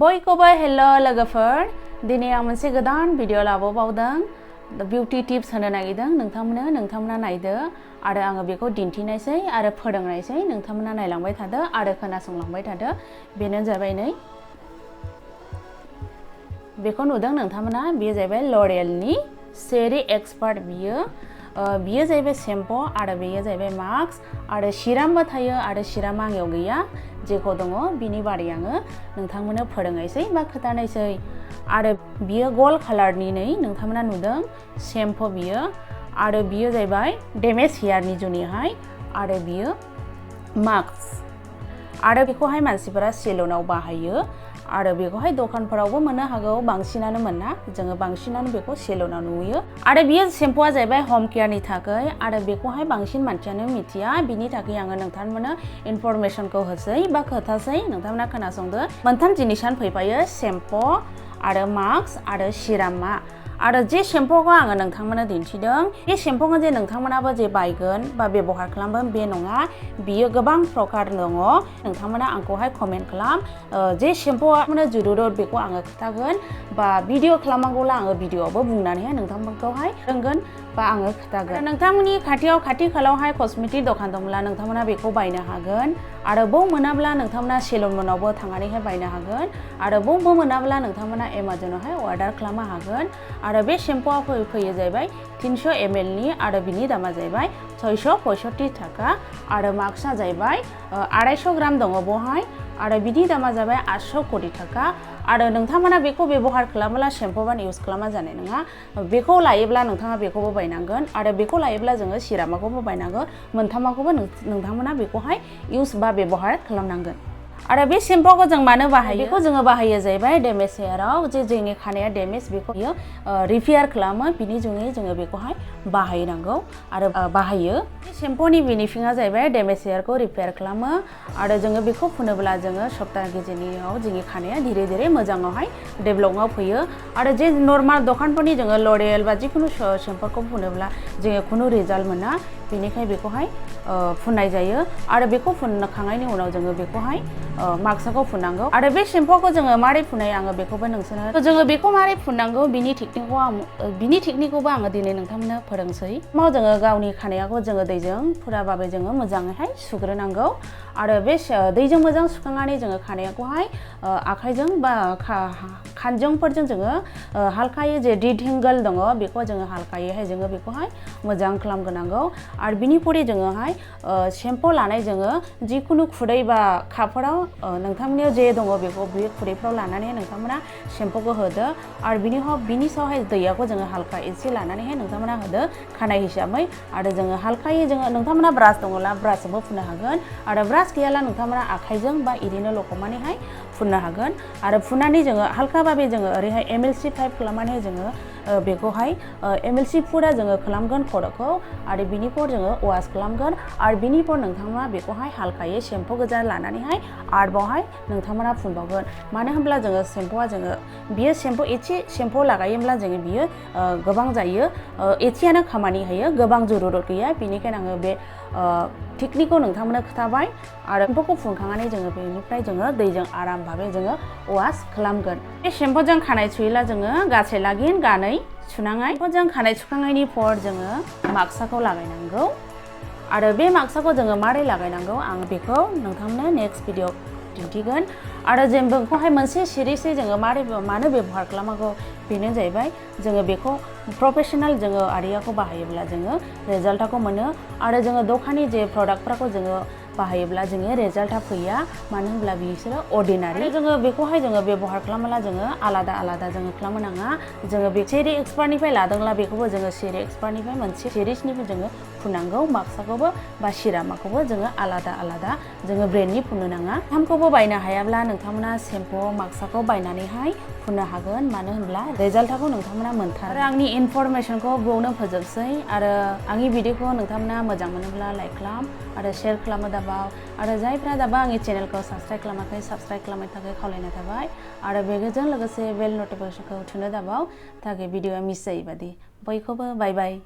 बयखौबो हेल' लोगोफोर दिनै आं मोनसे गोदान भिडिअ लाबोबावदों बिउटि टिप्स होनो नागिरदों नोंथांमोना नायदो आरो आङो बेखौ दिन्थिनायसै आरो फोरोंनायसै नोंथांमोना नायलांबाय थादो आरो खोनासंलांबाय थादो बेनो जाबाय नै बेखौ नुदों नोंथांमोना बेयो जाबाय ल'रियेलनि सेरी एक्सपार्ट बियो जाहैबाय शेम्पू आरो बेयो जाहैबाय मास्क आरो सिरामबो थायो आरो सिरामा आंनियाव गैया जेखौ दङ बिनि बारै आङो नोंथांमोननो फोरोंनायसै बा खोथानायसै आरो बियो गल्ड कालारनि नै नोंथांमोना नुदों शेम्पू बियो आरो बियो जाहैबाय डेमेज हेयारनि जुनैहाय आरो बियो मास्क आरो बेखौहाय मानसिफोरा सेलुनाव बाहायो आरो बेखौहाय दखानफोरावबो मोननो हागौ बांसिनानो मोना जोङो बांसिनानो बेखौ सेलुनाव नुयो आरो बियो शेम्पूआ जाहैबाय होम केयारनि थाखाय आरो बेखौहाय बांसिन मानसियानो मिथिया बिनि थाखाय आङो नोंथांमोननो इनफरमेशनखौ होसै बा खोथासै नोंथांमोना खोनासंदो मोनथाम जिनिसानो फैफायो शेम्पू आरो मास्क आरो सिरामा आरो जे शेम्पूखौ आङो नोंथांमोननो दिन्थिदों बे शेम्पूखौ जे नोंथांमोनाबो जे बायगोन बा बेबहार खालामगोन बे नङा बियो गोबां प्रकार दङ नोंथांमोना आंखौहाय कमेन्ट खालाम जे शेम्पूआ जुरुरत बेखौ आङो खोथागोन बा भिडिअ खालामनांगौला आङो भिडिअआवबो बुंनानैहाय नोंथांमोनखौहाय रोंगोन बा आङो खोथागोन नोंथांमोननि खाथि खालायावहाय कस्मेटिक दखान दंब्ला नोंथांमोना बेखौ बायनो हागोन आरो बाव मोनाब्ला नोंथांमोना सेलुनावबो थांनानैहाय बायनो हागोन आरो बावबो मोनाब्ला नोंथांमोना एमाजनावहाय अर्डार खालामनो हागोन आरो बे शेम्पूआ फैयो जाहैबाय 300 ml नि आरो बिनि दामा जाहैबाय 665 थाखा आरो मास्कआ जाहैबाय 250 ग्राम दङ बेवहाय आरो बिनि दामा जाबाय 800 थाखा आरो नोंथांमोना बेखौ बेबहार खालामोब्ला शेम्पूबान इउज खालामा जानाय नङा बेखौ लायोब्ला नोंथाङा बेखौबो बायनांगोन आरो बेखौ लायोब्ला जोङो सिरामाखौबो बायनांगोन मोनथामाखौबो नोंथांमोना बेखौहाय इउज बा बेबहार खालामनांगोन आरो बे शेम्पूखौ जों मानो बाहायो बेखौ जोङो बाहायो जाहैबाय डेमेज हेयाराव जे जोंनि खानाया डेमेज बेखौ बियो रिपेयार खालामो बिनि जुनै जोङो बेखौहाय बाहायनांगौ आरो बाहायो बे शेम्पूनि बेनिफिटआ जाहैबाय डेमेज हेयारखौ रिपेयार खालामो आरो जोङो बेखौ फुनोब्ला जोङो सप्ता गेजेरनियाव जोंनि खानाया धीरे धीरे मोजाङावहाय डेभेलपआव फैयो आरो जे नर्माल दखानफोरनि जोङो ल'रियेल बा जिखुनु शेम्पूखौ फुनोब्ला जोङो खुनु रिजाल्ट मोना बेनिखायनो बेखौहाय फुननाय जायो आरो बेखौ फुनखांनायनि उनाव जोङो बेखौहाय मास्कखौ फुननांगौ आरो बे शेम्पूखौ जोङो मारै फुननाय आङो बेखौबो नोंसोरनो जोङो बेखौ मारै फुननांगौ बिनि टेकनिकखौबो आङो दिनै नोंथांमोननो फोरोंसै जोङो गावनि खानायखौ जोङो दैजों फुराबाबो जोङो मोजाङैहाय सुग्रोनांगौ आरो बे दैजों मोजां सुखांनानै जोङो खानायखौहाय आखाइजों बा खानजंफोरजों जोङो हालखायै जे डिटेंगल दङ बेखौ जोङो हालखायैहाय जोङो बेखौहाय मोजां खालामग्रोनांगौ आरो बिनि परे जोङोहाय शेम्पू लानाय जोङो जिखुनु खुरै बा कापफोराव नोंथांमोननियाव जे दङ बेखौ बे खुरैफ्राव लानानै नोंथांमोना शेम्पूखौ होदो आरो बिनि सायावहाय दैयाखौ जोङो हालखा एसे लानानैहाय नोंथांमोना होदो खानाय हिसाबै आरो जोङो हालखायै जोङो नोंथांमोना ब्रास दङला ब्रासजोंबो फुननो हागोन आरो ब्रास गैयाला नोंथांमोना आखाइजों बा इदिनो लखबनानैहाय फुननो हागोन आरो फुननानै जोङो हालखाबाबो जोङो ओरैहाय एमएलसि टाइप खालामनानै जोङो बेखौहाय एमएलसि फुरा जोङो खालामगोन खर'खौ आरो बिनि पर जोङो वाश खालामगोन आरो बिनि पर नोंथांमोना बेखौहाय हालखायै शेम्पू गोजा लानानैहाय आरोबावहाय नोंथांमोना फुनबावगोन मानो होनब्ला जोङो शेम्पूआ जोङो बियो एसे शेम्पू लागायोब्ला जोङो बियो गोबां जायो एसेयानो खामानि होयो गोबां जरुरत गैया बेनिखायनो आङो बे टेकनिकखौ नोंथांमोननो खोथाबाय आरो शेम्पूखौ फुनखांनानै जोङो बेनिफ्राय जोङो दैजों आराम भाबै जोङो वाश खालामगोन बे शेम्पूजों खानाय सुयोब्ला जोङो गासै लागिन गानै सुनाङै शेम्पूजों खानाय सुखांनायनि पर जोङो मास्कखौ लागायनांगौ आरो बे मास्कखौ जोङो मारै लागायनांगौ आं बेखौ नोंथांमोननो नेक्स्ट भिडिअ दिन्थिगोन आरो जों बेखौहाय मोनसे सिरिसै जोङो मानो बेबहार खालामनांगौ बेनो जाहैबाय जोङो बेखौ प्रफेशनेल जोङो आरियाखौ बाहायोब्ला जोङो रिजाल्टखौ मोनो आरो जोङो दखाननि जे प्रडाक्टफोरखौ जोङो बाहायोब्ला जोङो रिजाल्टआ फैया मानो होनब्ला बिसोरो अर्डिनारि जोङो बेखौहाय जोङो बेबहार खालामोब्ला जोङो आलादा जोङो खालामनो नाङा जोङो बे सेरी एक्सपार्टनिफ्राय लादोंब्ला बेखौबो जोङो सेरी एक्सपार्टनिफ्राय मोनसे सिरिसनिफ्राय जोङो फुननांगौ मास्कखौबो बा सिरामाखौबो जोङो आलादा जोङो ब्रेन्डनि फुननो नाङा थामखौबो बायनो हायाब्ला नोंथांमोना शेम्पू मास्कखौ बायनानैहाय फुननो हागोन मानो होनब्ला रिजाल्टखौ नोंथांमोना मोनथारो आरो आंनि इनफरमेशनखौ बेयावनो फोजोबसै आरो आंनि भिडिअखौ नोंथांमोना मोजां मोनोब्ला लाइक खालाम आरो शेयार खालामो दाबाव आरो जायफ्रा दाबा आंनि चेनेलखौ साबस्क्राइब खालामाखै साबस्क्राइब खालामनो थाखाय खावलायनाय थाबाय आरो बेजों लोगोसे बेल नटिफिकेसनखौ थुनो दाबाव ताकि भिडिअआ मिस जायै बादि बयखौबो बाय बाय।